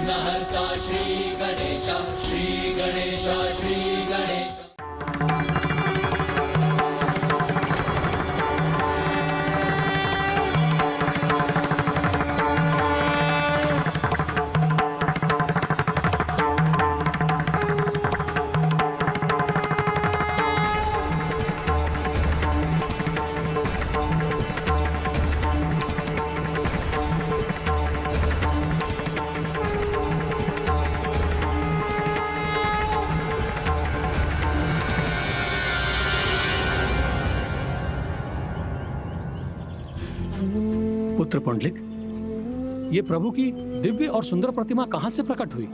विघ्नहर्ता श्री गणेश, श्री गणेश, श्री गणेश। पुत्र पुंडलिक, ये प्रभु की दिव्य और सुंदर प्रतिमा कहां से प्रकट हुई?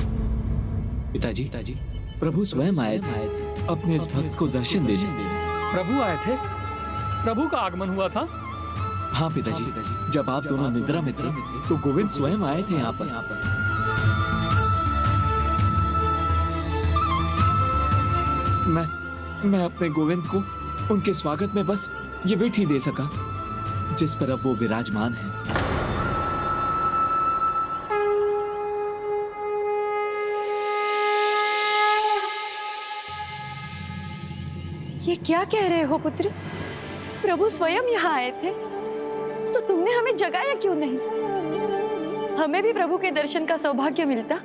पिताजी, प्रभु स्वयं आए थे अपने इस भक्त को दर्शन देने। प्रभु आए थे? प्रभु का आगमन हुआ था? हाँ पिताजी, जब आप दोनों निद्रा में थे तो गोविंद स्वयं आए थे यहाँ पर। मैं अपने गोविंद को उनके स्वागत में बस ये भेंट ही दे सका जिस पर अब वो विराजमान है। ये क्या कह रहे हो पुत्र? प्रभु स्वयं यहाँ आए थे तो तुमने हमें जगाया क्यों नहीं? हमें भी प्रभु के दर्शन का सौभाग्य मिलता।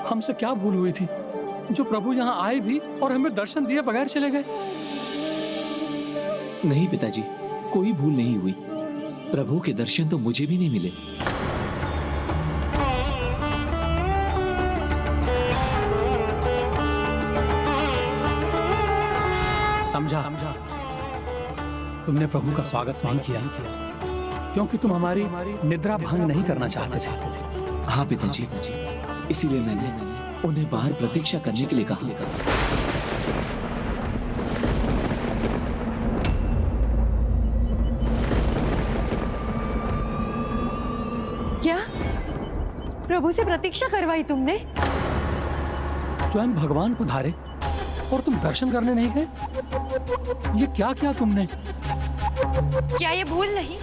हमसे क्या भूल हुई थी जो प्रभु यहाँ आए भी और हमें दर्शन दिए बगैर चले गए? नहीं पिताजी, कोई भूल नहीं हुई। प्रभु के दर्शन तो मुझे भी नहीं मिले। समझा, तुमने प्रभु का स्वागत नहीं किया क्योंकि तुम हमारी निद्रा भंग नहीं करना चाहते थे। हाँ पिताजी, इसीलिए मैंने उन्हें बाहर प्रतीक्षा करने के लिए कहा। क्या प्रभु से प्रतीक्षा करवाई तुमने? स्वयं भगवान पधारे और तुम दर्शन करने नहीं गए? ये क्या किया तुमने? क्या ये भूल नहीं?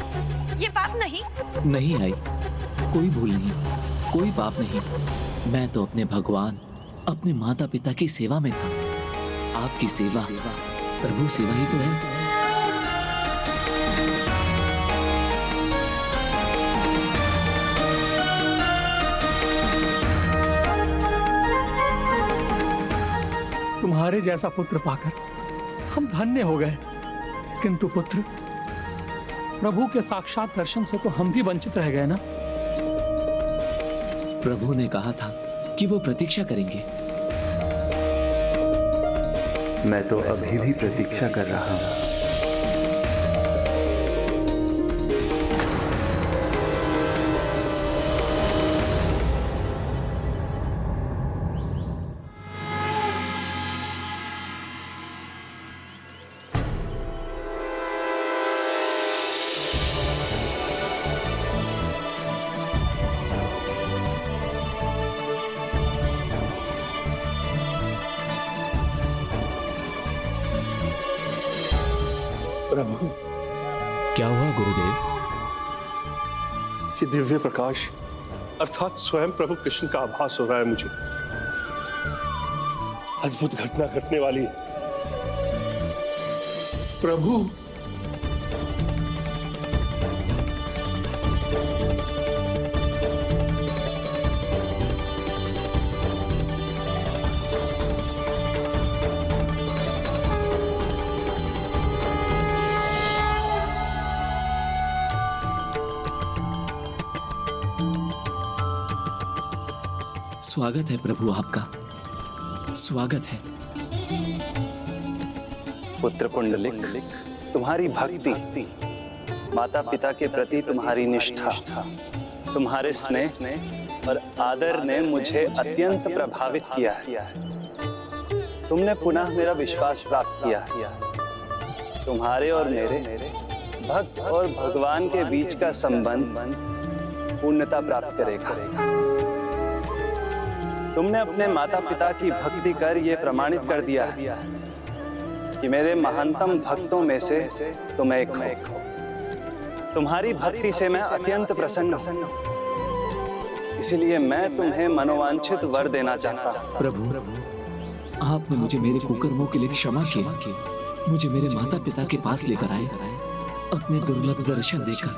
ये पाप नहीं? नहीं आई, कोई भूल नहीं, कोई पाप नहीं। मैं तो अपने भगवान, अपने माता पिता की सेवा में था। आपकी सेवा प्रभु सेवा ही तो है। तुम्हारे जैसा पुत्र पाकर हम धन्य हो गए, किंतु पुत्र, प्रभु के साक्षात दर्शन से तो हम भी वंचित रह गए ना। प्रभु ने कहा था कि वो प्रतीक्षा करेंगे। मैं तो अभी भी प्रतीक्षा कर रहा हूं। प्रभु, क्या हुआ गुरुदेव? ये दिव्य प्रकाश अर्थात स्वयं प्रभु कृष्ण का आभास हो रहा है मुझे। अद्भुत घटना घटने वाली है। प्रभु, स्वागत है प्रभु, आपका स्वागत है। पुत्र पुंडलिक, तुम्हारी भक्ति, माता पिता के प्रति तुम्हारी निष्ठा, तुम्हारे स्नेह और आदर ने मुझे अत्यंत प्रभावित किया है। तुमने पुनः मेरा विश्वास प्राप्त किया है। तुम्हारे और मेरे भक्त और भगवान के बीच का संबंध पूर्णता प्राप्त करेगा। तुमने अपने माता पिता की भक्ति कर यह प्रमाणित कर दिया है कि मेरे महानतम भक्तों में से तुम एक हो। तुम्हारी भक्ति से मैं अत्यंत प्रसन्न हूं। इसलिए मैं तुम्हें मनोवांछित वर देना चाहता हूँ। प्रभु, आपने मुझे मेरे कुकर्मों के लिए क्षमा किया, मुझे मेरे माता पिता के पास लेकर आए, अपने दुर्लभ दर्शन देकर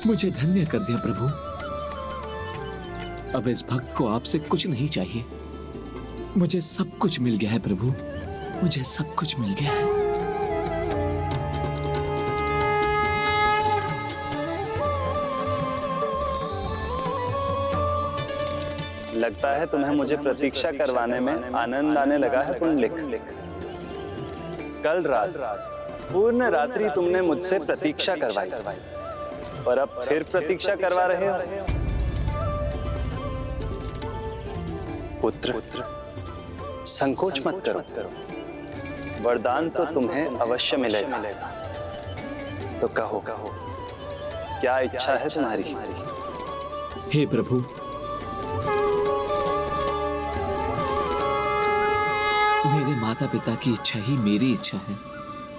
मुझे धन्य कर दिया। प्रभु, अब इस भक्त को आपसे कुछ नहीं चाहिए, मुझे सब कुछ मिल गया है। प्रभु, मुझे सब कुछ मिल गया है। लगता है तुम्हें मुझे प्रतीक्षा करवाने में आनंद आने लगा है पुंडलिक। कल रात पूर्ण रात्रि तुमने मुझसे प्रतीक्षा करवाई और अब फिर प्रतीक्षा करवा रहे हो। पुत्र, संकोच मत करो, वरदान तो तुम्हें अवश्य मिलेगा। तो कहो, क्या इच्छा है तुम्हारी? हे प्रभु, मेरे माता पिता की इच्छा ही मेरी इच्छा है,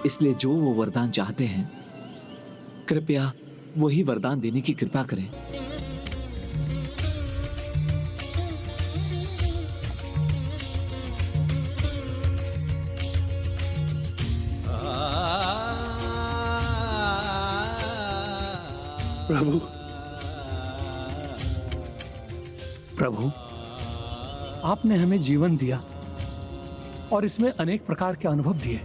इसलिए जो वो वरदान चाहते हैं कृपया वही वरदान देने की कृपा करें। प्रभु, प्रभु, आपने हमें जीवन दिया और इसमें अनेक प्रकार के अनुभव दिए,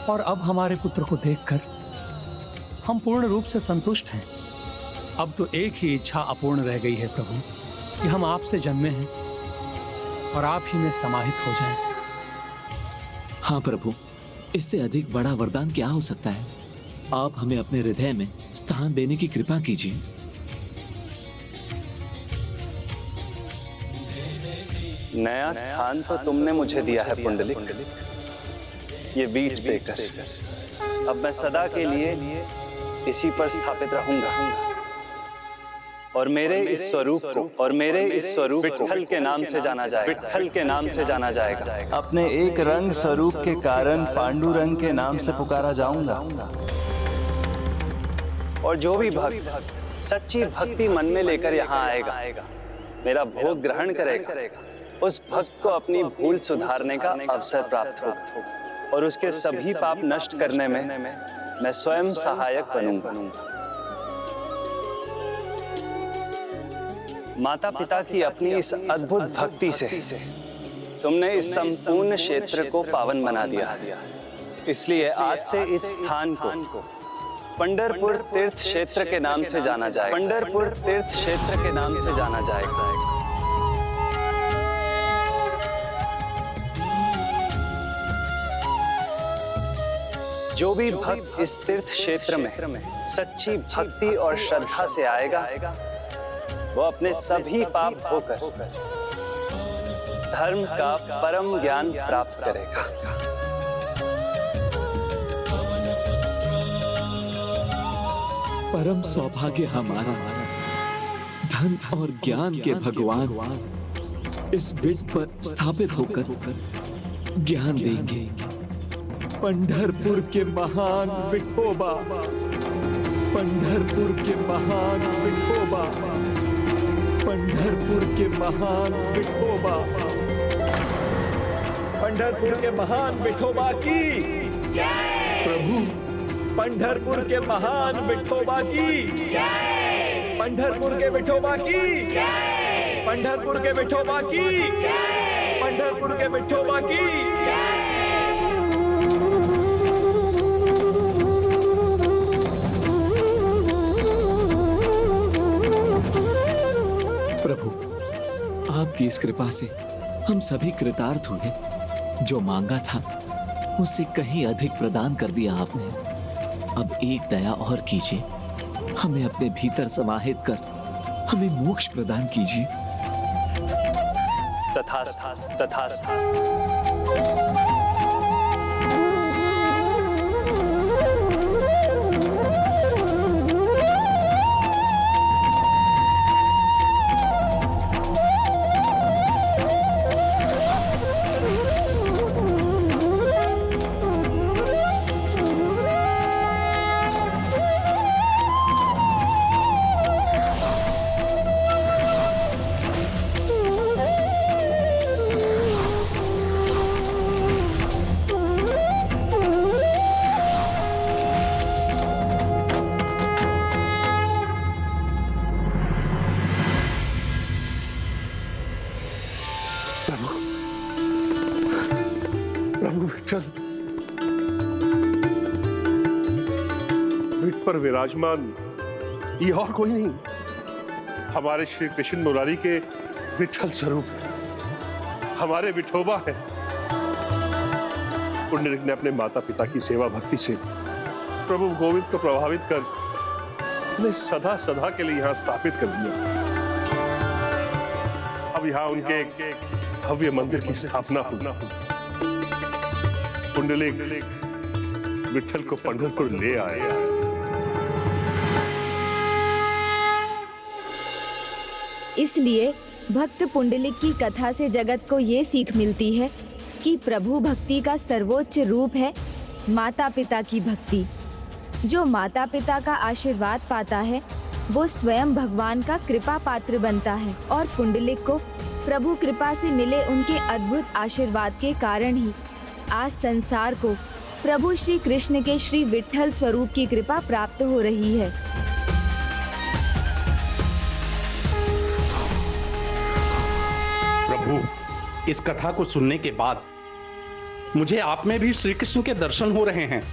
और अब हमारे पुत्र को देखकर हम पूर्ण रूप से संतुष्ट हैं। अब तो एक ही इच्छा अपूर्ण रह गई है प्रभु, कि हम आपसे जन्मे हैं और आप ही में समाहित हो जाएं। हाँ प्रभु, इससे अधिक बड़ा वरदान क्या हो सकता है? आप हमें अपने हृदय में स्थान देने की कृपा कीजिए। नया स्थान तो तुमने मुझे दिया है पुंडलिक, ये वीट देकर। अब मैं सदा के लिए इसी पर स्थापित रहूंगा और मेरे इस स्वरूप को विट्ठल के नाम से जाना जाएगा। अपने एक रंग स्वरूप के कारण पांडुरंग के नाम से पुकारा जाऊंगा, और जो भी भक्त सच्ची भक्ति मन में लेकर यहाँ आएगा, मेरा भोग ग्रहण करेगा, उस भक्त को अपनी भूल सुधारने का अवसर प्राप्त होगा और उसके सभी पाप नष्ट करने में मैं स्वयं सहायक बनूंगा। माता पिता की अपनी इस अद्भुत भक्ति से तुमने इस संपूर्ण क्षेत्र को पावन बना दिया, इसलिए आज से इस स्थान को पंढरपुर तीर्थ क्षेत्र के नाम से जाना जाएगा। जो भी भक्त इस तीर्थ क्षेत्र में सच्ची भक्ति और श्रद्धा से आएगा, वो अपने सभी पाप धोकर धर्म का परम ज्ञान प्राप्त करेगा। परम सौभाग्य हमारा, धन और ज्ञान के भगवान इस वीट पर स्थापित होकर ज्ञान देंगे। पंढरपुर के महान विठोबा, पंढरपुर के महान विठोबा, पंढरपुर के महान विठोबा, पंढरपुर के महान विठोबा की जय। प्रभु, पंढरपुर के महान विठोबा की जय। पंढरपुर के विठोबा की जय। पंढरपुर के विठोबा की जय। पंढरपुर के विठोबा की जय। प्रभु, आपकी इस कृपा से हम सभी कृतार्थ हुए। जो मांगा था उससे कहीं अधिक प्रदान कर दिया आपने। अब एक दया और कीजिए, हमें अपने भीतर समाहित कर हमें मोक्ष प्रदान कीजिए। तथास्तु, तथास्तु। विठ्ठल, पीठ पर विराजमान ये और कोई नहीं, हमारे श्री कृष्ण मुरारी के विठ्ठल स्वरूप है, हमारे विठोबा है। पुंडरीक ने अपने माता पिता की सेवा भक्ति से प्रभु गोविंद को प्रभावित कर उन्हें सदा सदा के लिए यहाँ स्थापित कर दिया। अब यहाँ उनके भव्य मंदिर की स्थापना होना। पुंडरीक विठ्ठल को पंढरपुर ले आए। इसलिए भक्त पुंडलिक की कथा से जगत को ये सीख मिलती है कि प्रभु भक्ति का सर्वोच्च रूप है माता पिता की भक्ति। जो माता पिता का आशीर्वाद पाता है वो स्वयं भगवान का कृपा पात्र बनता है और पुंडलिक को प्रभु कृपा से मिले उनके अद्भुत आशीर्वाद के कारण ही आज संसार को प्रभु श्री कृष्ण के श्री विठ्ठल स्वरूप की कृपा प्राप्त हो रही है। प्रभु, इस कथा को सुनने के बाद मुझे आप में भी श्री कृष्ण के दर्शन हो रहे हैं।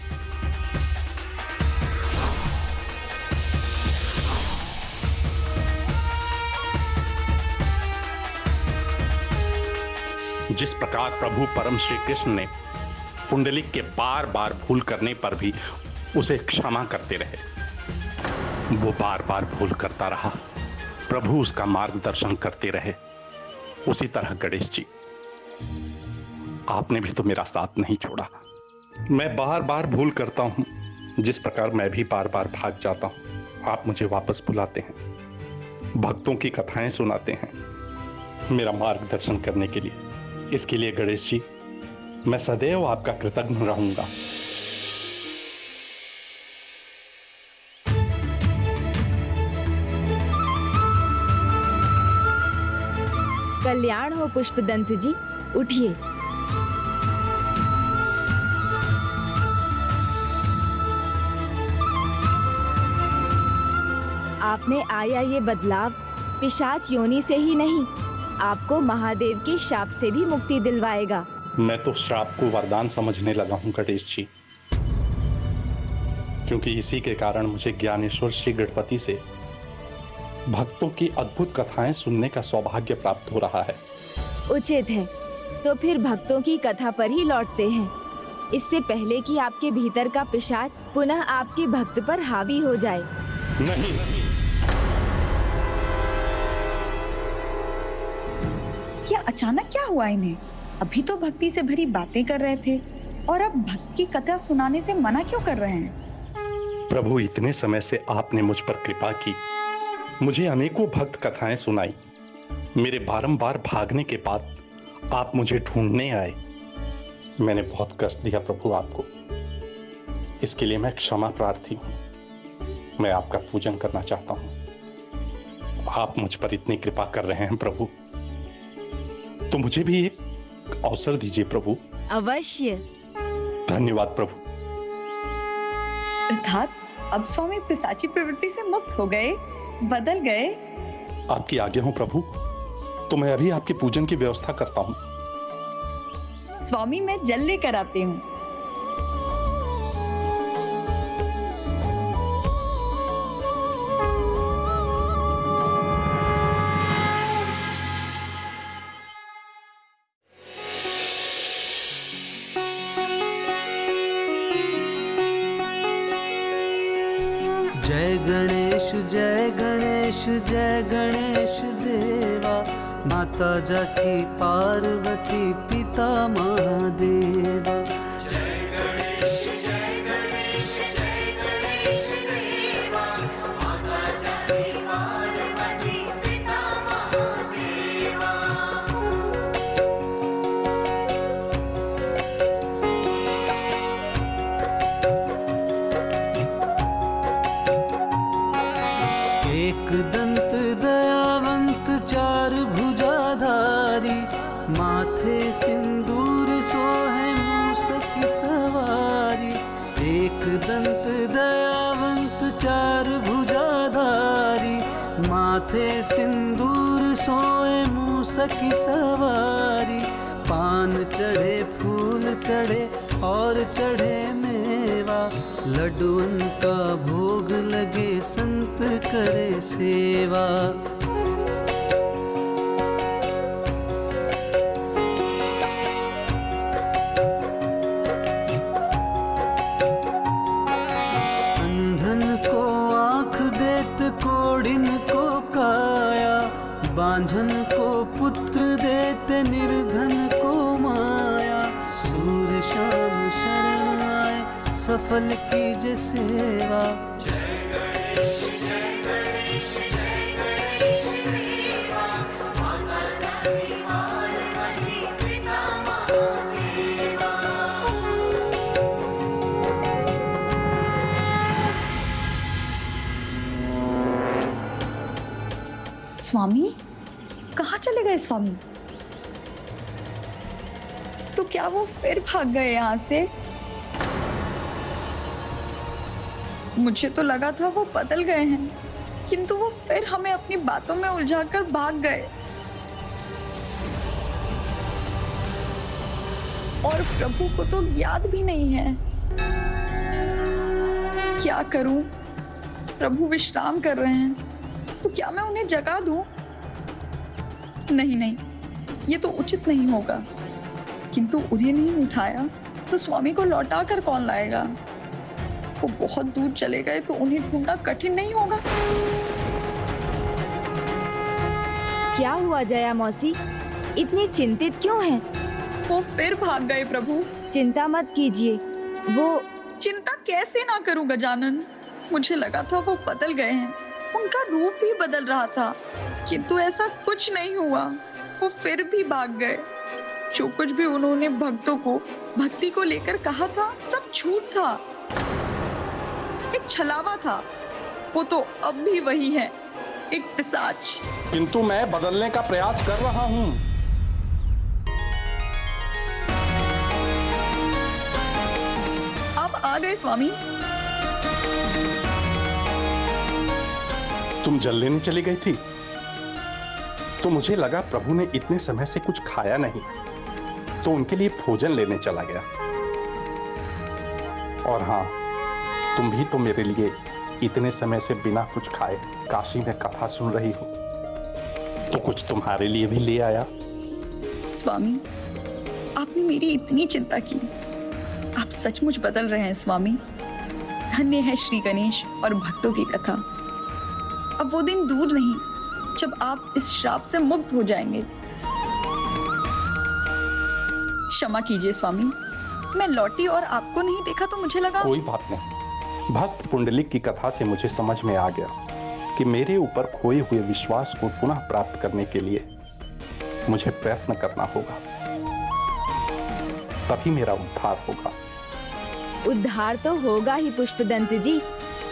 जिस प्रकार प्रभु परम श्री कृष्ण ने पुंडलिक के बार बार भूल करने पर भी उसे क्षमा करते रहे, वो बार बार भूल करता रहा, प्रभु उसका मार्गदर्शन करते रहे। उसी तरह गणेश जी, आपने भी तो मेरा साथ नहीं छोड़ा। मैं बार बार भूल करता हूं, जिस प्रकार मैं भी बार बार भाग जाता हूं, आप मुझे वापस बुलाते हैं, भक्तों की कथाएं सुनाते हैं, मेरा मार्गदर्शन करने के लिए। इसके लिए गणेश जी, मैं सदैव आपका कृतज्ञ रहूंगा। कल्याण हो पुष्पदंत जी, उठिए। आप में आया ये बदलाव पिशाच योनि से ही नहीं, आपको महादेव के शाप से भी मुक्ति दिलवाएगा। मैं तो श्राप को वरदान समझने लगा हूं गणेश जी, क्योंकि इसी के कारण मुझे ज्ञानेश्वर श्री गणपति से भक्तों की अद्भुत कथाएं सुनने का सौभाग्य प्राप्त हो रहा है। उचित है, तो फिर भक्तों की कथा पर ही लौटते हैं, इससे पहले कि आपके भीतर का पिशाच पुनः आपके भक्त पर हावी हो जाए। नहीं, क्या अचानक क्या हुआ इन्हें? अभी तो भक्ति से भरी बातें कर रहे थे और अब भक्त की कथा सुनाने से मना क्यों कर रहे हैं? प्रभु, इतने समय से आपने मुझ पर कृपा की, मुझे अनेकों भक्त कथाएं सुनाई। मेरे बारंबार भागने के बाद आप मुझे ढूंढने आए। मैंने बहुत कष्ट दिया प्रभु आपको, इसके लिए मैं क्षमा प्रार्थी हूँ। मैं आपका पूजन करना चाहता हूँ। आप मुझ पर इतनी कृपा कर रहे हैं प्रभु, तो मुझे भी एक अवसर दीजिए प्रभु। अवश्य। धन्यवाद प्रभु। अर्थात अब स्वामी पिशाची प्रवृत्ति से मुक्त हो गए, बदल गए। आपकी आज्ञा हो प्रभु, तो मैं अभी आपके पूजन की व्यवस्था करता हूँ। स्वामी, मैं जल लेकर आती हूँ। जय गणेश जय गणेश जय गणेश देवा, माता जाकी पार्वती पिता महादेवा। जय गणेश जय गणेश जय गणेश देवा, माता जाकी पार्वती पिता महादेवा। एक दंत दयावंत चार भुजाधारी, माथे सिंदूर सोहे मूसक सवारी। एक दंत दयावंत चार भुजाधारी, माथे सिंदूर सोए मूसक सवारी। पान चढ़े फूल चढ़े और चढ़े मेवा, लड्डुअन का भोग लगे संत करे सेवा। कोड़िन को काया, बांझन को पुत्र देते निर्धन को माया। सूर्य शाम शरण आए सफल कीजे सेवा। स्वामी, कहाँ चले गए स्वामी? तो क्या वो फिर भाग गए यहाँ से? मुझे तो लगा था वो बदल गए हैं, किंतु वो फिर हमें अपनी बातों में उलझाकर भाग गए। और प्रभु को तो याद भी नहीं है। क्या करूं? प्रभु विश्राम कर रहे हैं, तो क्या मैं उन्हें जगा दूं? नहीं नहीं, ये तो उचित नहीं होगा। किंतु उन्हें नहीं उठाया तो स्वामी को लौटा कर कौन लाएगा? वो बहुत दूर चले गए तो उन्हें ढूंढना कठिन नहीं होगा। क्या हुआ जया मौसी, इतनी चिंतित क्यों हैं? वो फिर भाग गए प्रभु। चिंता मत कीजिए। वो चिंता कैसे ना करूं गजानन? मुझे लगा था वो बदल गए हैं, उनका रूप भी बदल रहा था, किंतु ऐसा कुछ नहीं हुआ। वो फिर भी भाग गए। जो कुछ भी उन्होंने भक्तों को भक्ति को लेकर कहा था, सब झूठ था, एक छलावा था। वो तो अब भी वही है, एक पिशाच। किंतु मैं बदलने का प्रयास कर रहा हूं। अब आ गए स्वामी। तुम जल लेने चली गई थी तो मुझे लगा प्रभु ने इतने समय से कुछ खाया नहीं, तो उनके लिए भोजन लेने चला गया। और हाँ, तुम भी तो मेरे लिए इतने समय से बिना कुछ खाए काशी में कथा सुन रही हो, तो कुछ तुम्हारे लिए भी ले आया। स्वामी, आपने मेरी इतनी चिंता की। आप सचमुच बदल रहे हैं स्वामी। धन्य है श्री गणेश और भक्तों की कथा। अब वो दिन दूर नहीं जब आप इस श्राप से मुक्त हो जाएंगे। क्षमा कीजिए स्वामी, मैं लौटी और आपको नहीं देखा तो मुझे लगा। कोई बात नहीं। भक्त पुंडलिक की कथा से मुझे समझ में आ गया कि मेरे ऊपर खोए हुए विश्वास को पुनः प्राप्त करने के लिए मुझे प्रयत्न करना होगा, तभी मेरा उद्धार होगा। उद्धार तो होगा ही पुष्पदंत जी,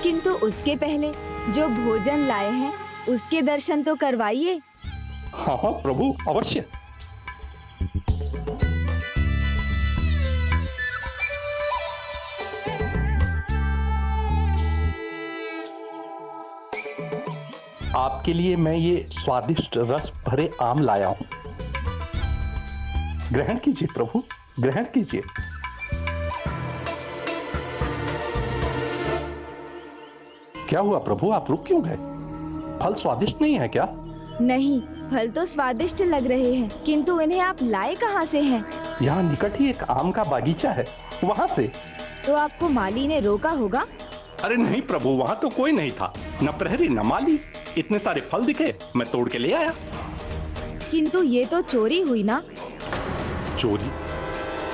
किंतु उसके पहले जो भोजन लाए हैं उसके दर्शन तो करवाइए। हाँ हाँ प्रभु, अवश्य। आपके लिए मैं ये स्वादिष्ट रस भरे आम लाया हूं। ग्रहण कीजिए प्रभु, ग्रहण कीजिए। क्या हुआ प्रभु, आप रुक क्यों गए? फल स्वादिष्ट नहीं है क्या? नहीं, फल तो स्वादिष्ट लग रहे हैं, किंतु इन्हें आप लाए कहाँ से हैं? यहाँ निकट ही एक आम का बागीचा है, वहाँ से। तो आपको माली ने रोका होगा? अरे नहीं प्रभु, वहाँ तो कोई नहीं था, न प्रहरी न माली। इतने सारे फल दिखे, मैं तोड़ के ले आया। किंतु ये तो चोरी हुई ना? चोरी?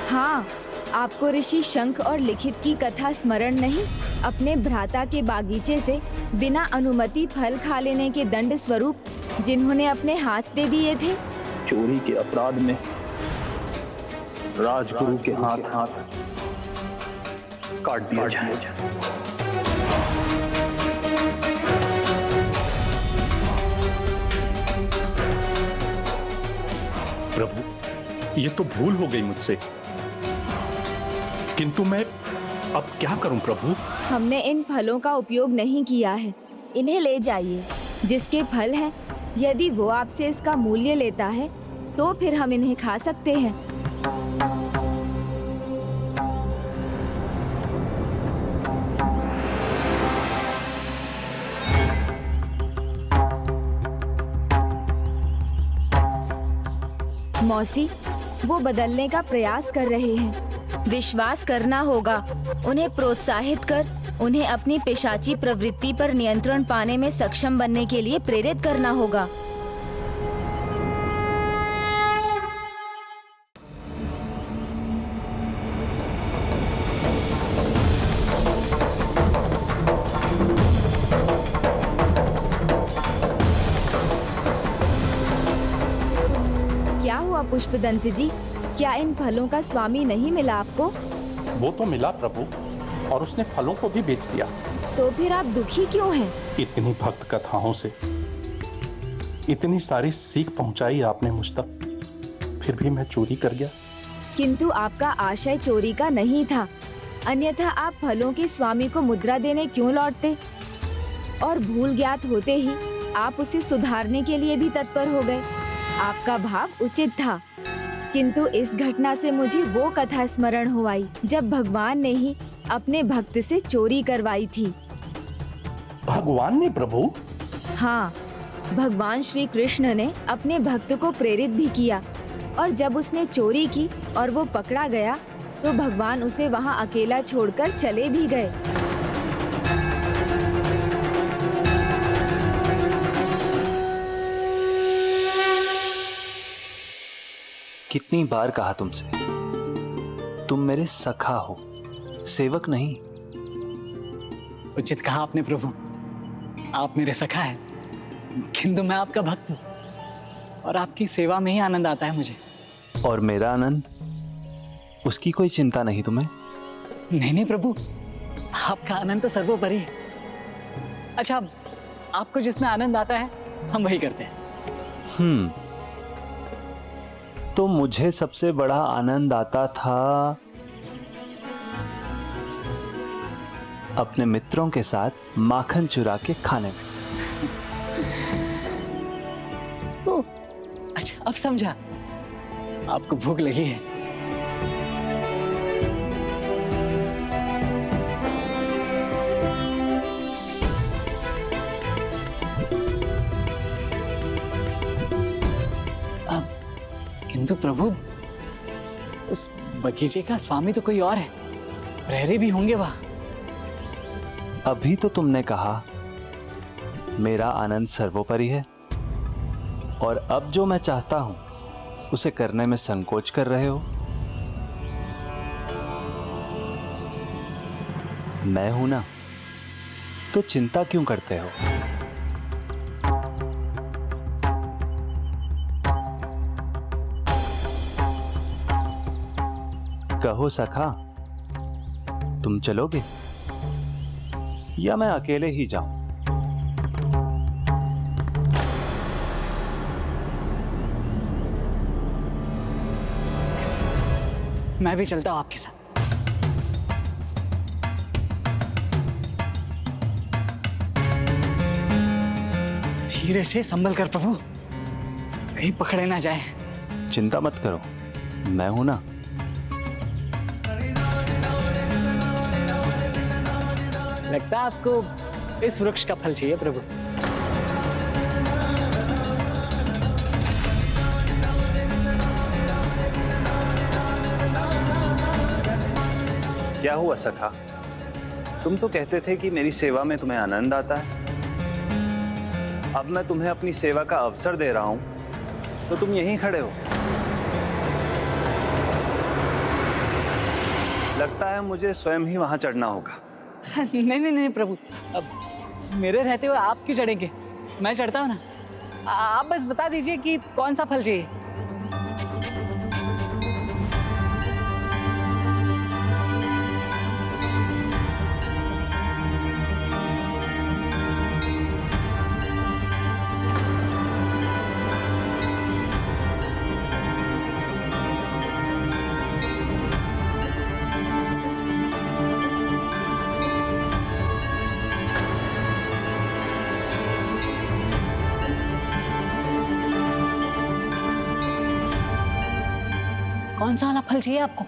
हाँ, आपको ऋषि शंख और लिखित की कथा स्मरण नहीं? अपने भ्राता के बागीचे से बिना अनुमति फल खा लेने के दंड स्वरूप जिन्होंने अपने हाथ दे दिए थे। चोरी के अपराध में राजगुरु के हाथ काट दिया जाए। प्रभु, ये तो भूल हो गई मुझसे, किंतु मैं अब क्या करूं प्रभु? हमने इन फलों का उपयोग नहीं किया है, इन्हें ले जाइए। जिसके फल हैं, यदि वो आपसे इसका मूल्य लेता है तो फिर हम इन्हें खा सकते हैं। मौसी, वो बदलने का प्रयास कर रहे हैं। विश्वास करना होगा, उन्हें प्रोत्साहित कर उन्हें अपनी पिशाची प्रवृत्ति पर नियंत्रण पाने में सक्षम बनने के लिए प्रेरित करना होगा। क्या हुआ पुष्पदंत जी, क्या इन फलों का स्वामी नहीं मिला आपको? वो तो मिला प्रभु, और उसने फलों को भी बेच दिया। तो फिर आप दुखी क्यों हैं? इतनी भक्त कथाओं से इतनी सारी सीख पहुंचाई आपने मुझ तक, फिर भी मैं चोरी कर गया। किंतु आपका आशय चोरी का नहीं था, अन्यथा आप फलों के स्वामी को मुद्रा देने क्यों लौटते? और भूल ज्ञात होते ही आप उसे सुधारने के लिए भी तत्पर हो गए। आपका भाव उचित था, किंतु इस घटना से मुझे वो कथा स्मरण हो आई जब भगवान ने ही अपने भक्त से चोरी करवाई थी। भगवान ने प्रभु? हाँ, भगवान श्री कृष्ण ने अपने भक्त को प्रेरित भी किया, और जब उसने चोरी की और वो पकड़ा गया तो भगवान उसे वहाँ अकेला छोड़कर चले भी गए। कितनी बार कहा तुमसे, तुम मेरे सखा हो, सेवक नहीं। उचित कहा आपने प्रभु, आप मेरे सखा हैं, किंतु मैं आपका भक्त हूँ और आपकी सेवा में ही आनंद आता है मुझे। और मेरा आनंद, उसकी कोई चिंता नहीं तुम्हें? नहीं प्रभु, आपका आनंद तो सर्वोपरि है। अच्छा, आपको जिसमें आनंद आता है हम वही करते हैं। तो मुझे सबसे बड़ा आनंद आता था अपने मित्रों के साथ माखन चुरा के खाने में। तो अच्छा, अब समझा, आपको भूख लगी है। किंतु प्रभु, उस बगीचे का स्वामी तो कोई और है, प्रहरी भी होंगे वहां। अभी तो तुमने कहा मेरा आनंद सर्वोपरि है, और अब जो मैं चाहता हूं उसे करने में संकोच कर रहे हो। मैं हूं ना, तो चिंता क्यों करते हो? कहो सखा, तुम चलोगे या मैं अकेले ही जाऊं? मैं भी चलता हूं आपके साथ। धीरे से संभल कर प्रभु, कहीं पकड़े ना जाए। चिंता मत करो, मैं हूं ना। लगता है आपको इस वृक्ष का फल चाहिए प्रभु। क्या हुआ सखा? तुम तो कहते थे कि मेरी सेवा में तुम्हें आनंद आता है। अब मैं तुम्हें अपनी सेवा का अवसर दे रहा हूं, तो तुम यहीं खड़े हो। लगता है मुझे स्वयं ही वहां चढ़ना होगा। नहीं प्रभु, अब मेरे रहते हुए आप क्यों चढ़ेंगे? मैं चढ़ता हूँ ना। आप बस बता दीजिए कि कौन सा फल चाहिए। कौन सा वाला फल चाहिए आपको?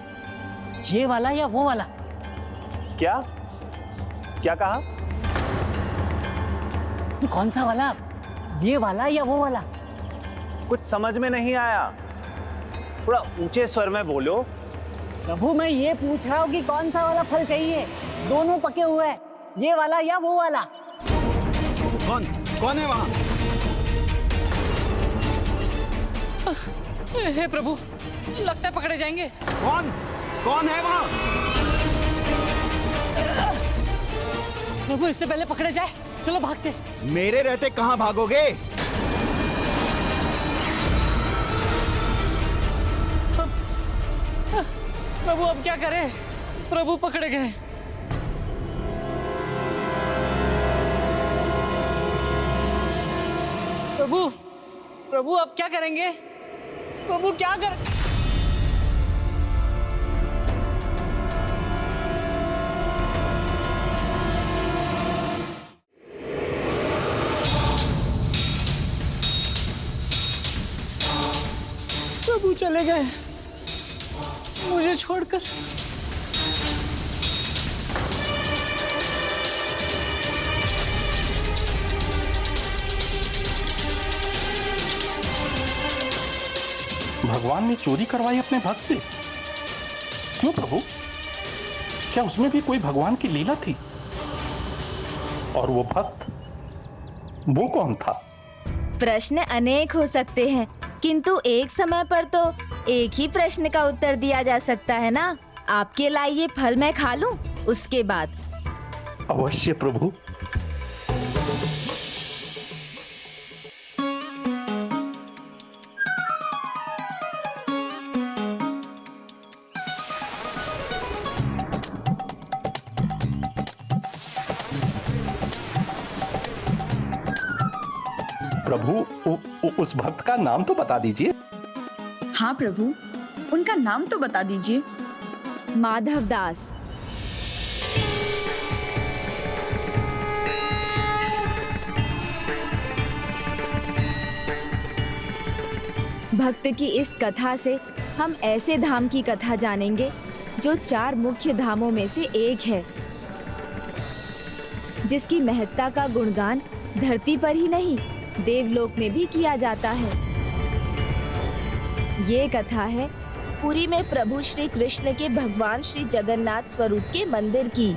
ये वाला या वो वाला? क्या क्या कहा? कौन सा वाला? ये वाला या वो वाला? कुछ समझ में नहीं आया। थोड़ा ऊंचे स्वर में बोलो। प्रभु मैं ये पूछ रहा हूँ कि कौन सा वाला फल चाहिए, दोनों पके हुए हैं, ये वाला या वो वाला? कौन है वहाँ? हे प्रभु, लगता है पकड़े जाएंगे। कौन है वहाँ? प्रभु इससे पहले पकड़े जाए, चलो भागते। मेरे रहते कहाँ भागोगे? प्रभु अब क्या करें? प्रभु पकड़े गए। प्रभु अब क्या करेंगे? प्रभु क्या कर? प्रभु चले गए मुझे छोड़कर। भगवान ने चोरी करवाई अपने भक्त से? क्यों प्रभु? क्या उसमें भी कोई भगवान की लीला थी? और वो भक्त, वो कौन था? प्रश्न अनेक हो सकते हैं, किंतु एक समय पर तो एक ही प्रश्न का उत्तर दिया जा सकता है ना। आपके लाइए फल मैं खा लूं, उसके बाद। अवश्य प्रभु। प्रभु उस भक्त का नाम तो बता दीजिए। हाँ प्रभु, उनका नाम तो बता दीजिए। माधव दास। भक्त की इस कथा से हम ऐसे धाम की कथा जानेंगे जो 4 मुख्य धामों में से एक है, जिसकी महत्ता का गुणगान धरती पर ही नहीं देवलोक में भी किया जाता है। ये कथा है पुरी में प्रभु श्री कृष्ण के भगवान श्री जगन्नाथ स्वरूप के मंदिर की।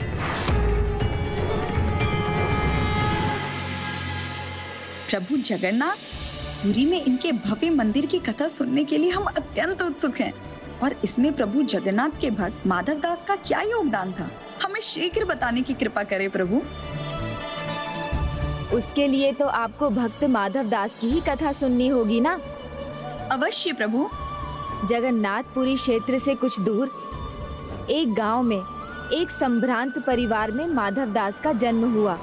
प्रभु जगन्नाथ, पुरी में इनके भव्य मंदिर की कथा सुनने के लिए हम अत्यंत उत्सुक हैं। और इसमें प्रभु जगन्नाथ के भक्त माधव दास का क्या योगदान था, हमें शीघ्र बताने की कृपा करें प्रभु। उसके लिए तो आपको भक्त माधव दास की ही कथा सुननी होगी ना। अवश्य प्रभु। जगन्नाथपुरी क्षेत्र से कुछ दूर एक गांव में एक संभ्रांत परिवार में माधव दास का जन्म हुआ,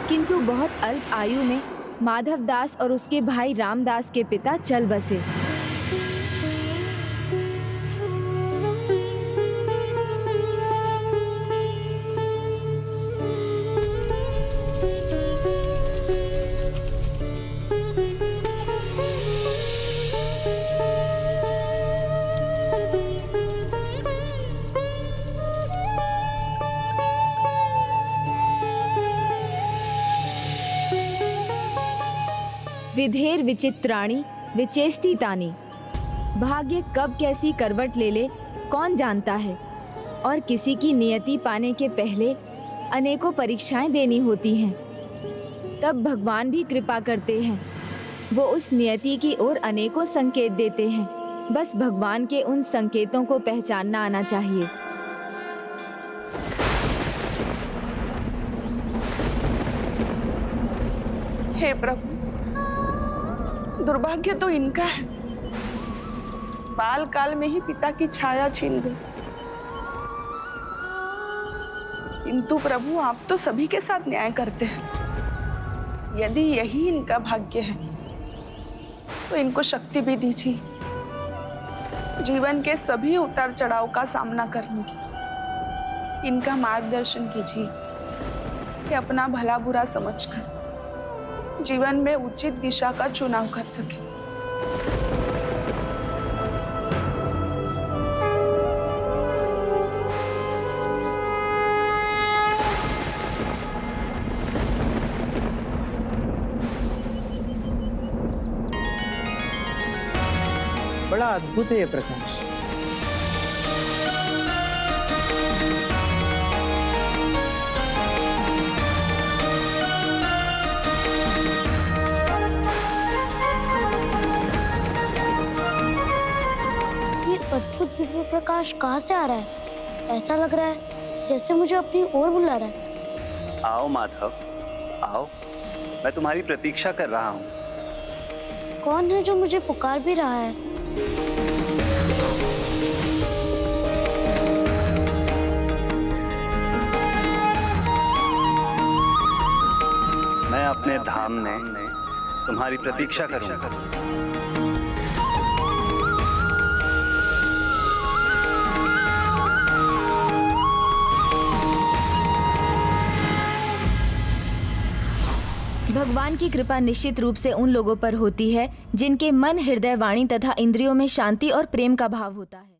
किंतु बहुत अल्प आयु में माधव दास और उसके भाई रामदास के पिता चल बसे। विधेर विचित्राणी विचेस्ती तानी। भाग्य कब कैसी करवट ले ले कौन जानता है, और किसी की नियति पाने के पहले अनेकों परीक्षाएं देनी होती हैं। तब भगवान भी कृपा करते हैं, वो उस नियति की ओर अनेकों संकेत देते हैं। बस भगवान के उन संकेतों को पहचानना आना चाहिए। हे प्रभु, दुर्भाग्य तो इनका है, बाल काल में ही पिता की छाया छीन गई। किंतु प्रभु आप तो सभी के साथ न्याय करते हैं। यदि यही इनका भाग्य है तो इनको शक्ति भी दीजिए, जीवन के सभी उतार चढ़ाव का सामना करने की इनका मार्गदर्शन कीजिए कि अपना भला बुरा समझकर जीवन में उचित दिशा का चुनाव कर सके। बड़ा अद्भुत है ये प्रकाश। ये अद्भुत दिव्य प्रकाश कहाँ से आ रहा है? ऐसा लग रहा है जैसे मुझे अपनी ओर बुला रहा है। आओ माधव, आओ, मैं तुम्हारी प्रतीक्षा कर रहा हूँ। कौन है जो मुझे पुकार भी रहा है? मैं अपने धाम में तुम्हारी प्रतीक्षा करूँगा। भगवान की कृपा निश्चित रूप से उन लोगों पर होती है जिनके मन, हृदय, वाणी तथा इंद्रियों में शांति और प्रेम का भाव होता है।